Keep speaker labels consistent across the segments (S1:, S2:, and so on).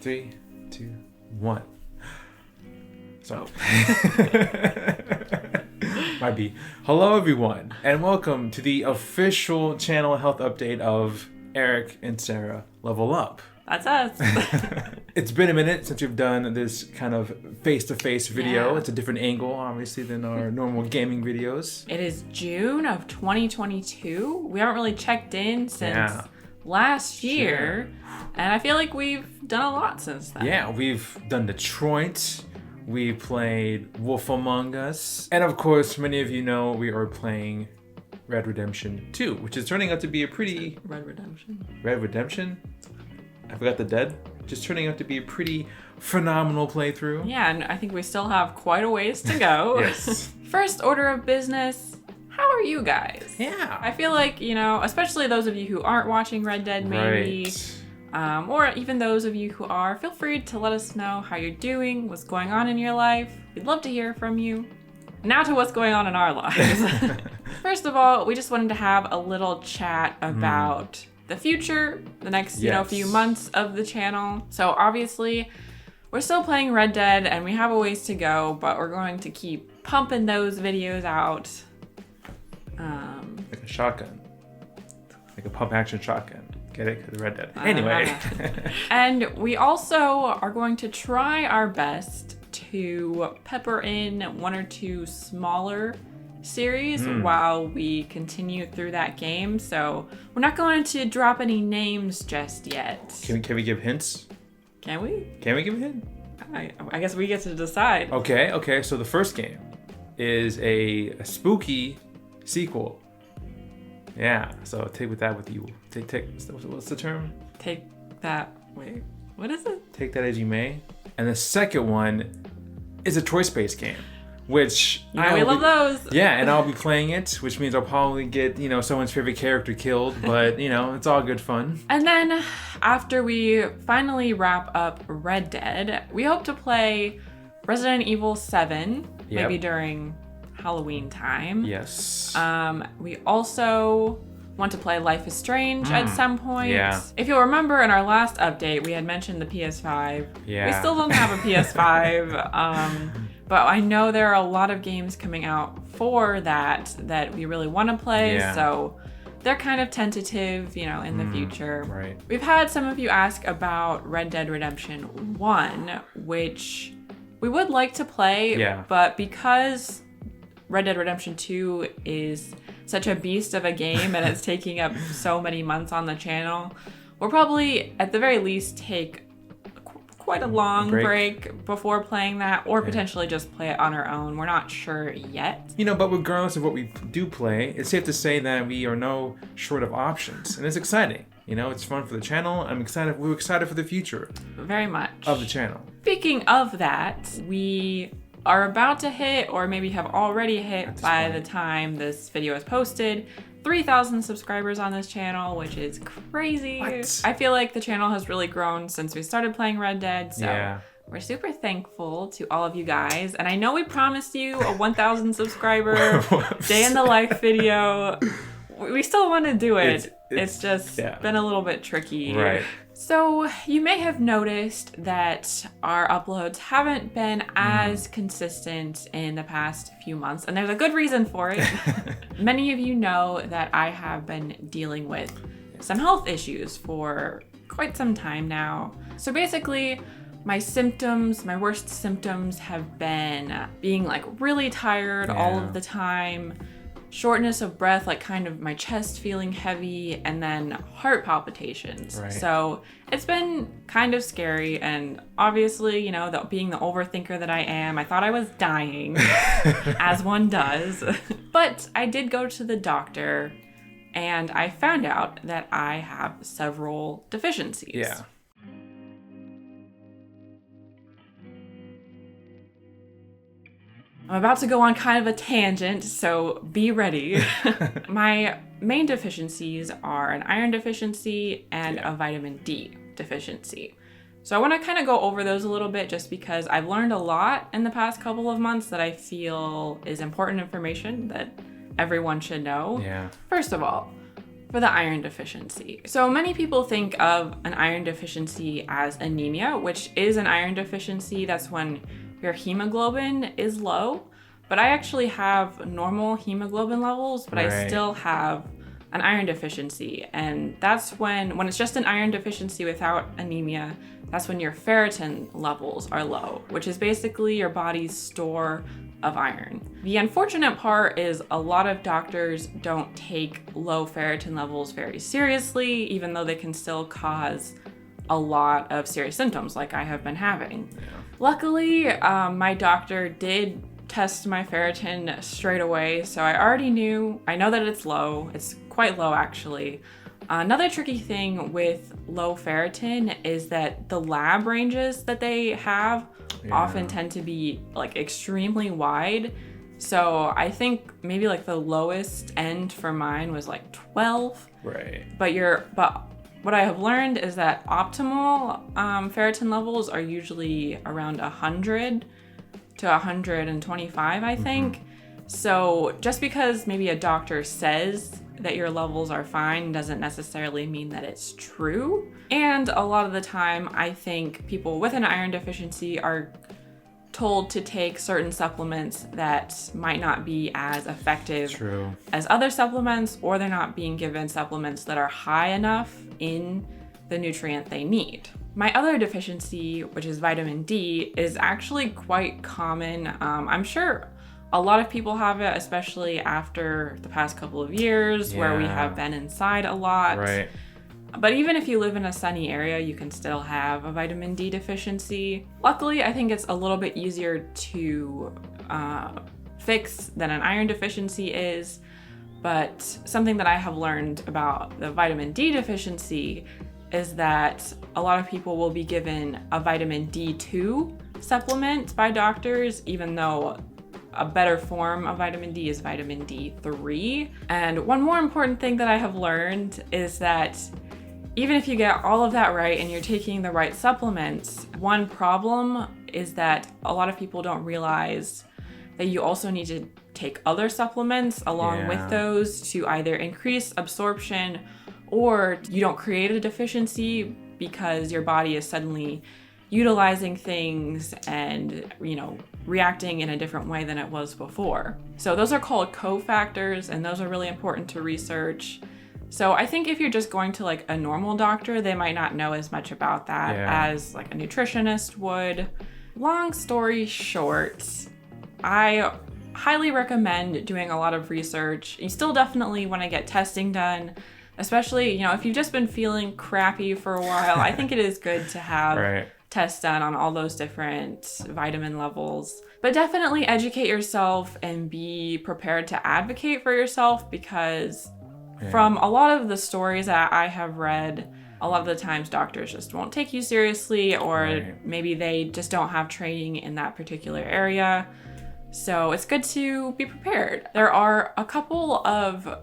S1: 3, 2, 1. So, might be. Hello, everyone, and welcome to the official channel health update of Eric and Sarah Level Up.
S2: That's us.
S1: It's been a minute since we've done this kind of face-to-face video.
S2: Yeah.
S1: It's a different angle, obviously, than our normal gaming videos.
S2: It is June of 2022. We haven't really checked in since last year. And I feel like we've done a lot since then.
S1: Yeah, we've done Detroit. We played Wolf Among Us. And of course, many of you know we are playing Red Redemption 2, which is turning out to be a pretty...
S2: Red Redemption?
S1: Red Redemption? I forgot the dead. Just turning out to be a pretty phenomenal playthrough.
S2: Yeah, and I think we still have quite a ways to go.
S1: Yes.
S2: First order of business, how are you guys?
S1: Yeah.
S2: I feel like, you know, especially those of you who aren't watching Red Dead maybe,
S1: Right.
S2: or even those of you who are, feel free to let us know how you're doing, what's going on in your life. We'd love to hear from you. Now to what's going on in our lives. First of all, we just wanted to have a little chat about the future, the next few months of the channel. So obviously, we're still playing Red Dead and we have a ways to go, but we're going to keep pumping those videos out.
S1: Like a shotgun. Like a pump action shotgun. Get it? 'Cause Red Dead. Anyway.
S2: And we also are going to try our best to pepper in one or two smaller series while we continue through that game. So we're not going to drop any names just yet.
S1: Can we give hints?
S2: Can we?
S1: Can we give a hint?
S2: I guess we get to decide.
S1: Okay. So the first game is a spooky sequel. Yeah. So take that with you. Take what's the term?
S2: Take that. Wait, what is it?
S1: Take that as you may. And the second one is a choice-based game, which
S2: we love those.
S1: Yeah, and I'll be playing it, which means I'll probably get, someone's favorite character killed, but, it's all good fun.
S2: And then after we finally wrap up Red Dead, we hope to play Resident Evil 7, maybe during Halloween time.
S1: Yes.
S2: We also want to play Life is Strange at some point.
S1: Yeah.
S2: If you'll remember in our last update, we had mentioned the PS5.
S1: Yeah.
S2: We still don't have a PS5. But I know there are a lot of games coming out for that we really want to play.
S1: Yeah.
S2: So they're kind of tentative, in the future.
S1: Right.
S2: We've had some of you ask about Red Dead Redemption 1, which we would like to play, but because Red Dead Redemption 2 is such a beast of a game and it's taking up so many months on the channel, we'll probably at the very least take quite a long break before playing that, or potentially just play it on our own. We're not sure yet.
S1: But regardless of what we do play, it's safe to say that we are no short of options, and it's exciting. It's fun for the channel. We're excited for the future.
S2: Very much.
S1: Of the channel.
S2: Speaking of that, we are about to hit, or maybe have already hit by the time this video is posted, 3,000 subscribers on this channel, which is crazy.
S1: What?
S2: I feel like the channel has really grown since we started playing Red Dead, so we're super thankful to all of you guys. And I know we promised you a 1,000 subscriber day in the life video. We still want to do it. It's just been a little bit tricky.
S1: Right.
S2: So you may have noticed that our uploads haven't been as consistent in the past few months, and there's a good reason for it. Many of you know that I have been dealing with some health issues for quite some time now. So basically, my worst symptoms have been being really tired all of the time, shortness of breath, kind of my chest feeling heavy, and then heart palpitations.
S1: Right.
S2: So it's been kind of scary, and obviously, being the overthinker that I am, I thought I was dying, as one does. But I did go to the doctor, and I found out that I have several deficiencies.
S1: Yeah.
S2: I'm about to go on kind of a tangent, so be ready. My main deficiencies are an iron deficiency and a vitamin D deficiency. So I want to kind of go over those a little bit just because I've learned a lot in the past couple of months that I feel is important information that everyone should know.
S1: Yeah.
S2: First of all, for the iron deficiency. So many people think of an iron deficiency as anemia, which is an iron deficiency. That's when your hemoglobin is low. But I actually have normal hemoglobin levels, but I still have an iron deficiency. And that's when it's just an iron deficiency without anemia, that's when your ferritin levels are low, which is basically your body's store of iron. The unfortunate part is a lot of doctors don't take low ferritin levels very seriously, even though they can still cause a lot of serious symptoms like I have been having. Yeah. Luckily, my doctor did test my ferritin straight away, so I know that it's low. It's quite low actually. Another tricky thing with low ferritin is that the lab ranges that they have often tend to be like extremely wide. So I think maybe like the lowest end for mine was like 12.
S1: Right.
S2: But what I have learned is that optimal ferritin levels are usually around 100 to 125, I think. So just because maybe a doctor says that your levels are fine doesn't necessarily mean that it's true. And a lot of the time, I think people with an iron deficiency are told to take certain supplements that might not be as effective as other supplements, or they're not being given supplements that are high enough in the nutrient they need. My other deficiency, which is vitamin D, is actually quite common. I'm sure a lot of people have it, especially after the past couple of years where we have been inside a lot.
S1: Right.
S2: But even if you live in a sunny area, you can still have a vitamin D deficiency. Luckily, I think it's a little bit easier to fix than an iron deficiency is. But something that I have learned about the vitamin D deficiency is that a lot of people will be given a vitamin D2 supplement by doctors, even though a better form of vitamin D is vitamin D3. And one more important thing that I have learned is that even if you get all of that right and you're taking the right supplements, one problem is that a lot of people don't realize that you also need to take other supplements along with those to either increase absorption, or you don't create a deficiency because your body is suddenly utilizing things and, reacting in a different way than it was before. So those are called cofactors, and those are really important to research. So I think if you're just going to like a normal doctor, they might not know as much about that as like a nutritionist would. Long story short, I highly recommend doing a lot of research. You still definitely want to get testing done, especially, if you've just been feeling crappy for a while. I think it is good to have tests done on all those different vitamin levels. But definitely educate yourself and be prepared to advocate for yourself, because from a lot of the stories that I have read, a lot of the times doctors just won't take you seriously, or maybe they just don't have training in that particular area. So it's good to be prepared. There are a couple of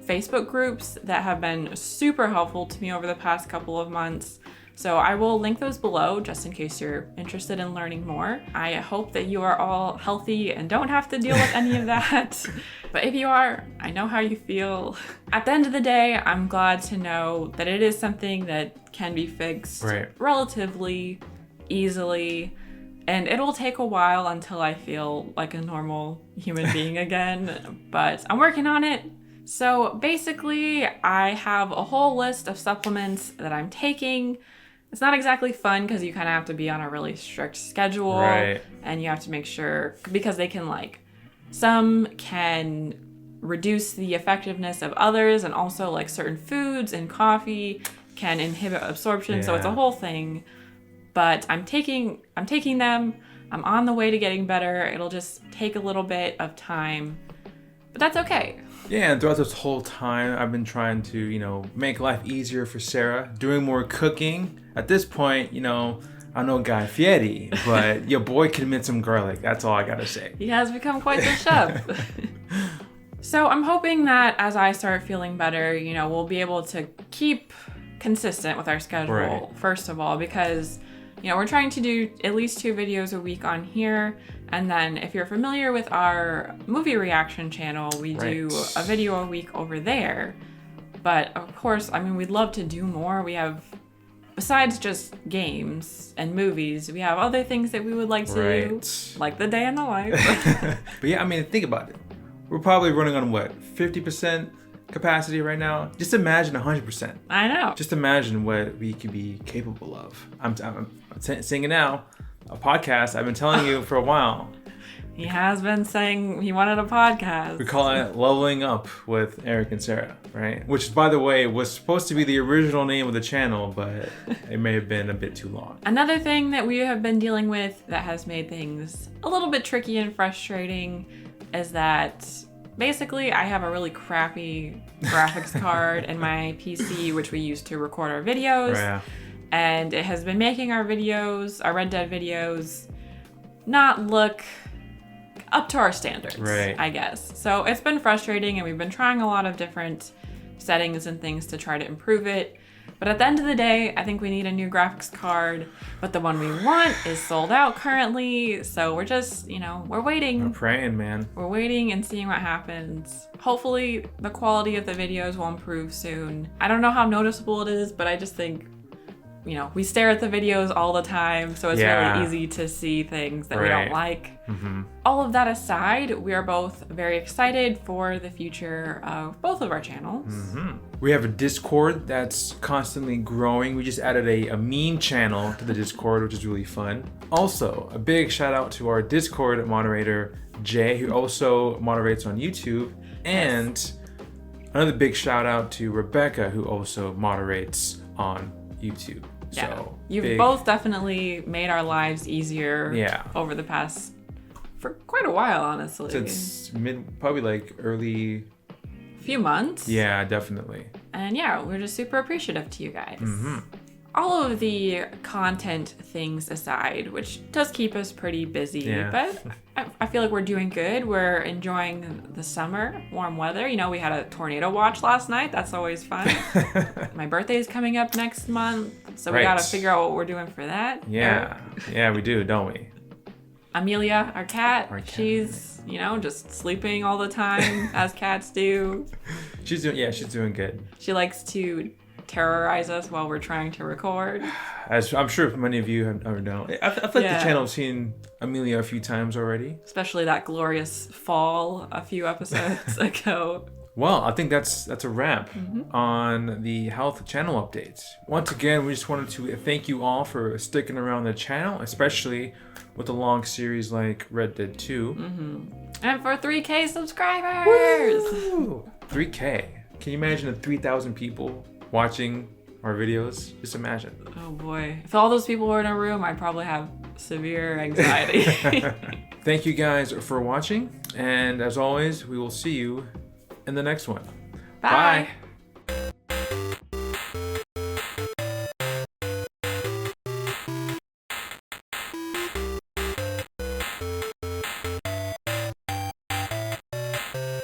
S2: Facebook groups that have been super helpful to me over the past couple of months. So I will link those below just in case you're interested in learning more. I hope that you are all healthy and don't have to deal with any of that. But if you are, I know how you feel. At the end of the day, I'm glad to know that it is something that can be fixed relatively easily. And it'll take a while until I feel like a normal human being again, but I'm working on it. So basically, I have a whole list of supplements that I'm taking. It's not exactly fun because you kind of have to be on a really strict schedule, and you have to make sure, because they can some can reduce the effectiveness of others, and also certain foods and coffee can inhibit absorption. So it's a whole thing. But I'm taking them. I'm on the way to getting better. It'll just take a little bit of time, but that's okay.
S1: Yeah, and throughout this whole time, I've been trying to, make life easier for Sarah, doing more cooking. At this point, I'm no Guy Fieri, but your boy can mint some garlic. That's all I gotta say.
S2: He has become quite the chef. So I'm hoping that as I start feeling better, we'll be able to keep consistent with our schedule, first of all, because we're trying to do at least 2 videos a week on here. And then if you're familiar with our movie reaction channel, we do a video a week over there. But of course, I mean, we'd love to do more. We have, besides just games and movies, we have other things that we would like to do, like the day in the life.
S1: But yeah, I mean, think about it. We're probably running on what, 50% capacity right now? Just imagine 100%.
S2: I know.
S1: Just imagine what we could be capable of. I'm saying it now. A podcast, I've been telling you for a while.
S2: He has been saying he wanted a podcast.
S1: We call it Leveling Up with Eric and Sarah, right? Which, by the way, was supposed to be the original name of the channel, but it may have been a bit too long.
S2: Another thing that we have been dealing with that has made things a little bit tricky and frustrating is that basically I have a really crappy graphics card in my PC, which we use to record our videos.
S1: Yeah.
S2: And it has been making our videos, our Red Dead videos, not look up to our standards,
S1: right.
S2: I guess. So it's been frustrating, and we've been trying a lot of different settings and things to try to improve it. But at the end of the day, I think we need a new graphics card, but the one we want is sold out currently. So we're just, we're waiting.
S1: We're praying, man.
S2: We're waiting and seeing what happens. Hopefully the quality of the videos will improve soon. I don't know how noticeable it is, but I just think, we stare at the videos all the time, so it's really easy to see things that we don't like.
S1: Mm-hmm.
S2: All of that aside, we are both very excited for the future of both of our channels.
S1: Mm-hmm. We have a Discord that's constantly growing. We just added a meme channel to the Discord, which is really fun. Also, a big shout out to our Discord moderator, Jay, who also moderates on YouTube. And another big shout out to Rebecca, who also moderates on YouTube.
S2: Yeah.
S1: So
S2: you've both definitely made our lives easier over the past, for quite a while, honestly.
S1: Since probably like early
S2: few months.
S1: Yeah, definitely.
S2: And we're just super appreciative to you guys.
S1: Mm-hmm.
S2: All of the content things aside, which does keep us pretty busy, but I feel like we're doing good. We're enjoying the summer, warm weather. We had a tornado watch last night. That's always fun. My birthday is coming up next month, so we got to figure out what we're doing for that.
S1: Yeah, we do, don't we?
S2: Amelia, our cat, she's, just sleeping all the time, as cats do.
S1: She's doing good.
S2: She likes to terrorize us while we're trying to record.
S1: As I'm sure many of you have ever known. I feel like the channel has seen Amelia a few times already.
S2: Especially that glorious fall a few episodes ago.
S1: Well, I think that's a wrap on the health channel updates. Once again, we just wanted to thank you all for sticking around the channel, especially with a long series like Red Dead 2.
S2: Mm-hmm. And for 3K subscribers!
S1: Woo! 3K. Can you imagine the 3,000 people watching our videos? Just imagine.
S2: Oh boy. If all those people were in a room, I'd probably have severe anxiety.
S1: Thank you guys for watching. And as always, we will see you in the next one.
S2: Bye.
S1: Bye.